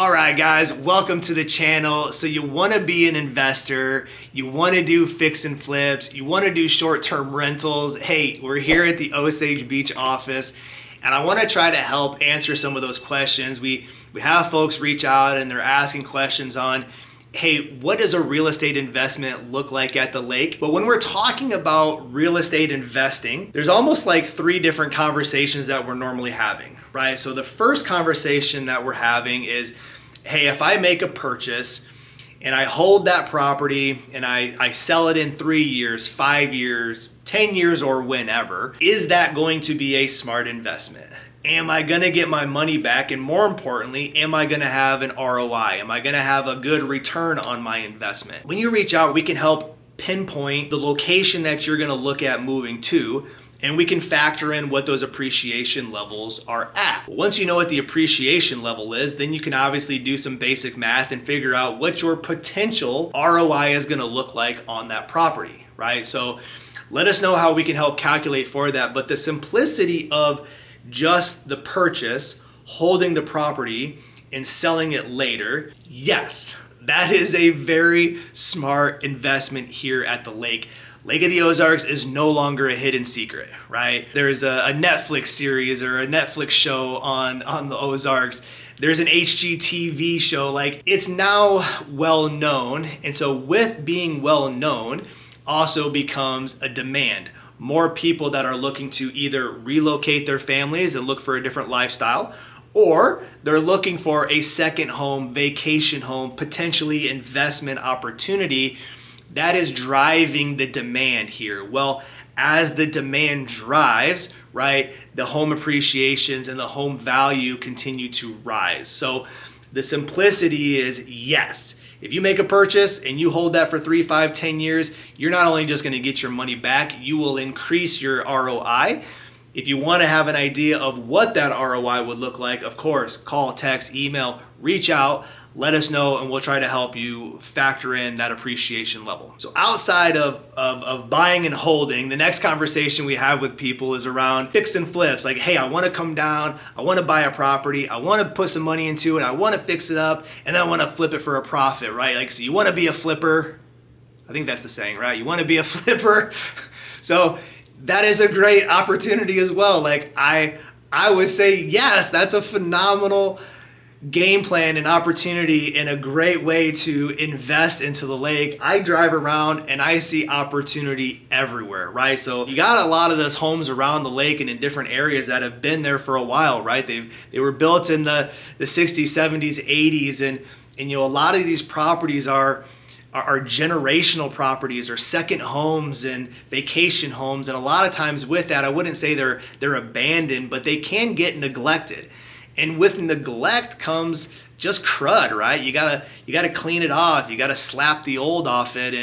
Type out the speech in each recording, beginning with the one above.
All right, guys, welcome to the channel. So you want to be an investor, you want to do fix and flips, you want to do short-term rentals. Hey, we're here at the Osage Beach office, and I want to try to help answer some of those questions. We have folks reach out and they're asking questions on, hey, what does a real estate investment look like at the lake? But when we're talking about real estate investing, there's almost like three different conversations that we're normally having, right? So the first conversation that we're having is, hey, if I make a purchase and I hold that property and I sell it in 3 years, 5 years, 10 years, or whenever, is that going to be a smart investment? Am I gonna get my money back? And more importantly, am I gonna have an ROI? Am I gonna have a good return on my investment? When you reach out, we can help pinpoint the location that you're gonna look at moving to, and we can factor in what those appreciation levels are at. Once you know what the appreciation level is, then you can obviously do some basic math and figure out what your potential ROI is gonna look like on that property, right? So let us know how we can help calculate for that. But the simplicity of just the purchase, holding the property, and selling it later, yes, that is a very smart investment here at the lake. Lake of the Ozarks is no longer a hidden secret, right? There's a Netflix series or a Netflix show on the Ozarks. There's an HGTV show. Like, it's now well known. And so with being well known also becomes a demand. More people that are looking to either relocate their families and look for a different lifestyle, or they're looking for a second home, vacation home, potentially investment opportunity. That is driving the demand here. Well, as the demand drives, right, the home appreciations and the home value continue to rise. So the simplicity is, yes, if you make a purchase and you hold that for 3, 5, 10 years, you're not only just gonna get your money back, you will increase your ROI. If you wanna have an idea of what that ROI would look like, of course, call, text, email, reach out, let us know, and we'll try to help you factor in that appreciation level. So outside of buying and holding, the next conversation we have with people is around fix and flips. Like, hey, I wanna come down, I wanna buy a property, I wanna put some money into it, I wanna fix it up, and then I wanna flip it for a profit, right? Like, so you wanna be a flipper. I think that's the saying, right? You wanna be a flipper. So that is a great opportunity as well. Like, I would say, yes, that's a phenomenal game plan and opportunity and a great way to invest into the lake. I drive around and I see opportunity everywhere, right? So you got a lot of those homes around the lake and in different areas that have been there for a while, right? They were built in the 60s, 70s, 80s, and you know, a lot of these properties are generational properties or second homes and vacation homes. And a lot of times with that, I wouldn't say they're abandoned, but they can get neglected. And with neglect comes just crud, right? You gotta clean it off. You gotta slap the old off it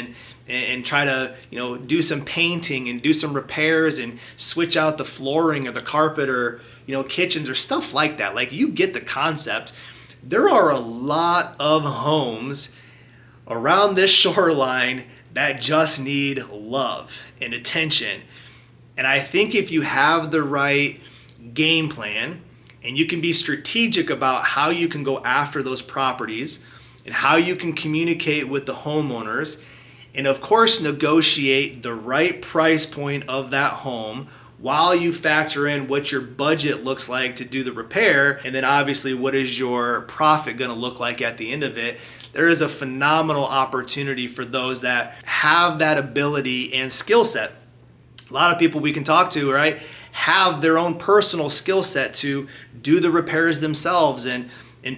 and try to, you know, do some painting and do some repairs and switch out the flooring or the carpet or, you know, kitchens or stuff like that. Like, you get the concept. There are a lot of homes around this shoreline that just need love and attention. And I think if you have the right game plan, and you can be strategic about how you can go after those properties and how you can communicate with the homeowners, and of course negotiate the right price point of that home while you factor in what your budget looks like to do the repair, and then obviously what is your profit going to look like at the end of it. There is a phenomenal opportunity for those that have that ability and skill set. A lot of people we can talk to, right, have their own personal skill set to do the repairs themselves and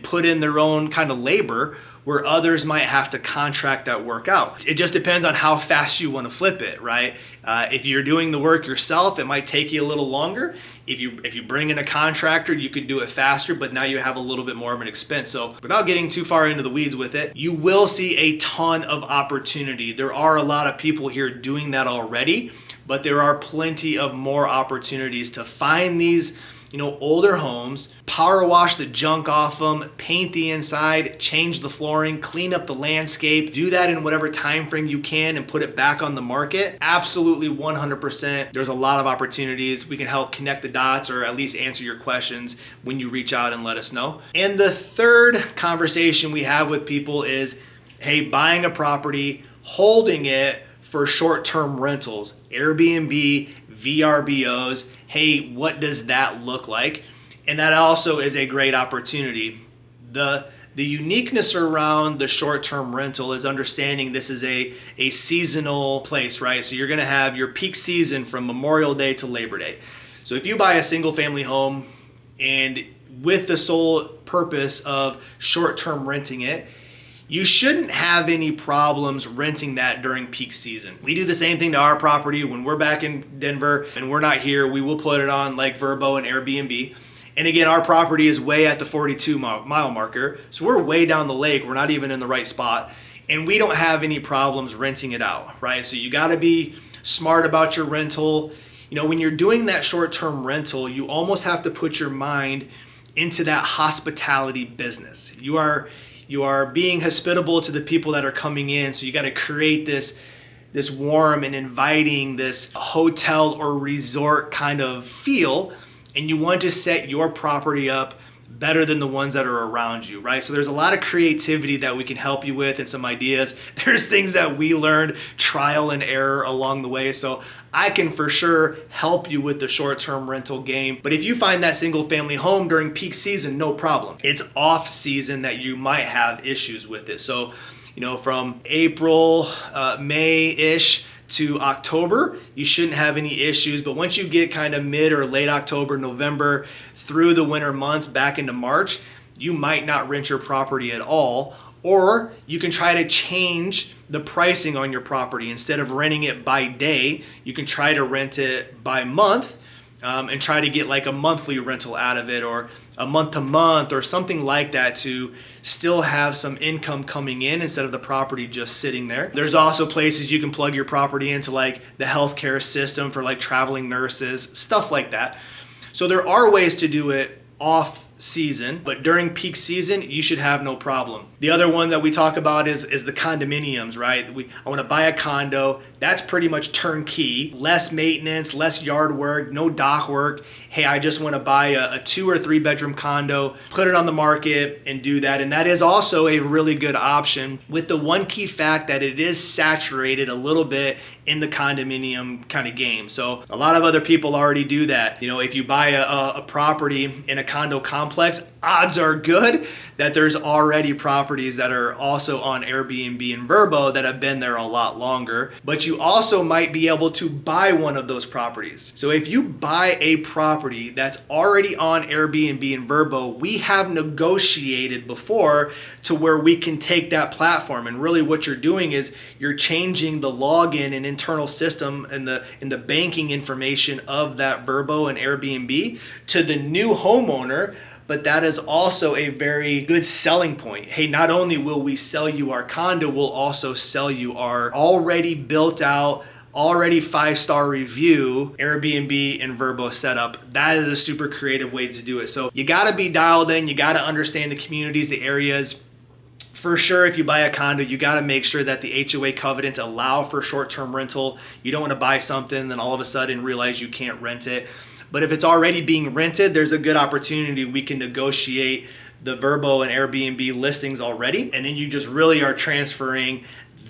put in their own kind of labor, where others might have to contract that work out. It just depends on how fast you want to flip it, right? If you're doing the work yourself, it might take you a little longer. If you bring in a contractor, you could do it faster, but now you have a little bit more of an expense. So without getting too far into the weeds with it, you will see a ton of opportunity. There are a lot of people here doing that already, but there are plenty of more opportunities to find these older homes, power wash the junk off them, paint the inside, change the flooring, clean up the landscape, do that in whatever time frame you can and put it back on the market. Absolutely 100%. There's a lot of opportunities. We can help connect the dots or at least answer your questions when you reach out and let us know. And the third conversation we have with people is, hey, buying a property, holding it for short-term rentals, Airbnb, VRBOs. Hey, what does that look like? And that also is a great opportunity. The uniqueness around the short-term rental is understanding this is a seasonal place, right? So you're gonna have your peak season from Memorial Day to Labor Day. So if you buy a single family home and with the sole purpose of short-term renting it, you shouldn't have any problems renting that during peak season. We do the same thing to our property. When we're back in Denver and we're not here, we will put it on like Vrbo and Airbnb. And again, our property is way at the 42-mile marker. So we're way down the lake. We're not even in the right spot. And we don't have any problems renting it out, right? So you gotta be smart about your rental. When you're doing that short-term rental, you almost have to put your mind into that hospitality business. You are being hospitable to the people that are coming in. So you got to create this warm and inviting, this hotel or resort kind of feel. And you want to set your property up better than the ones that are around you, right? So there's a lot of creativity that we can help you with and some ideas. There's things that we learned trial and error along the way. So I can for sure help you with the short-term rental game. But if you find that single family home during peak season, no problem. It's off season that you might have issues with it. So, from April, May-ish to October, you shouldn't have any issues. But once you get kind of mid or late October, November, through the winter months back into March, you might not rent your property at all. Or you can try to change the pricing on your property. Instead of renting it by day, you can try to rent it by month and try to get like a monthly rental out of it, or a month to month or something like that, to still have some income coming in instead of the property just sitting there. There's also places you can plug your property into, like the healthcare system for like traveling nurses, stuff like that. So there are ways to do it off season, but during peak season, you should have no problem. The other one that we talk about is the condominiums, right? I want to buy a condo. That's pretty much turnkey, less maintenance, less yard work, no dock work. Hey, I just want to buy a 2 or 3 bedroom condo, put it on the market and do that. And that is also a really good option, with the one key fact that it is saturated a little bit in the condominium kind of game. So a lot of other people already do that. If you buy a property in a condo complex, odds are good that there's already properties that are also on Airbnb and Vrbo that have been there a lot longer. But you also might be able to buy one of those properties. So if you buy a property that's already on Airbnb and Vrbo, we have negotiated before to where we can take that platform. And really what you're doing is you're changing the login and internal system and the banking information of that Vrbo and Airbnb to the new homeowner. But that is also a very good selling point. Hey, not only will we sell you our condo, we'll also sell you our already built out, already 5-star review Airbnb and Vrbo setup. That is a super creative way to do it. So you gotta be dialed in, you gotta understand the communities, the areas. For sure, if you buy a condo, you gotta make sure that the HOA covenants allow for short-term rental. You don't wanna buy something, then all of a sudden realize you can't rent it. But if it's already being rented, there's a good opportunity we can negotiate the Vrbo and Airbnb listings already. And then you just really are transferring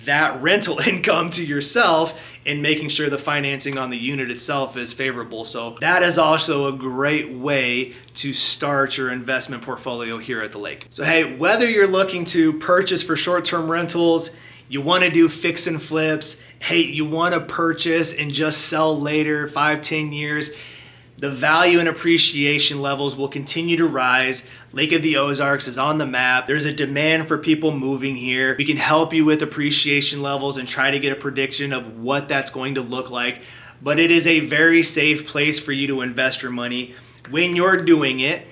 that rental income to yourself and making sure the financing on the unit itself is favorable. So that is also a great way to start your investment portfolio here at the lake. So hey, whether you're looking to purchase for short-term rentals, you want to do fix and flips, hey, you want to purchase and just sell later, 5-10 years, the value and appreciation levels will continue to rise. Lake of the Ozarks is on the map. There's a demand for people moving here. We can help you with appreciation levels and try to get a prediction of what that's going to look like. But it is a very safe place for you to invest your money when you're doing it.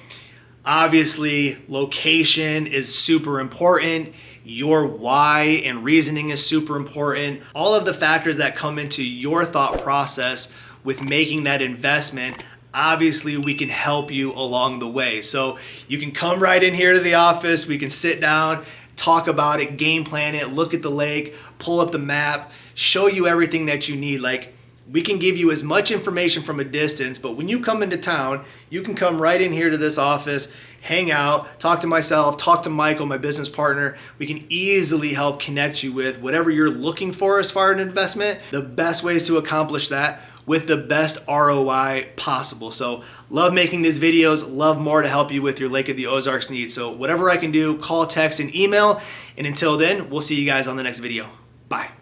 Obviously, location is super important. Your why and reasoning is super important. All of the factors that come into your thought process with making that investment, obviously we can help you along the way. So you can come right in here to the office, we can sit down, talk about it, game plan it, look at the lake, pull up the map, show you everything that you need. Like, we can give you as much information from a distance, but when you come into town, you can come right in here to this office, hang out, talk to myself, talk to Michael, my business partner. We can easily help connect you with whatever you're looking for as far as an investment, the best ways to accomplish that with the best ROI possible. So love making these videos, love more to help you with your Lake of the Ozarks needs. So whatever I can do, call, text, and email. And until then, we'll see you guys on the next video. Bye.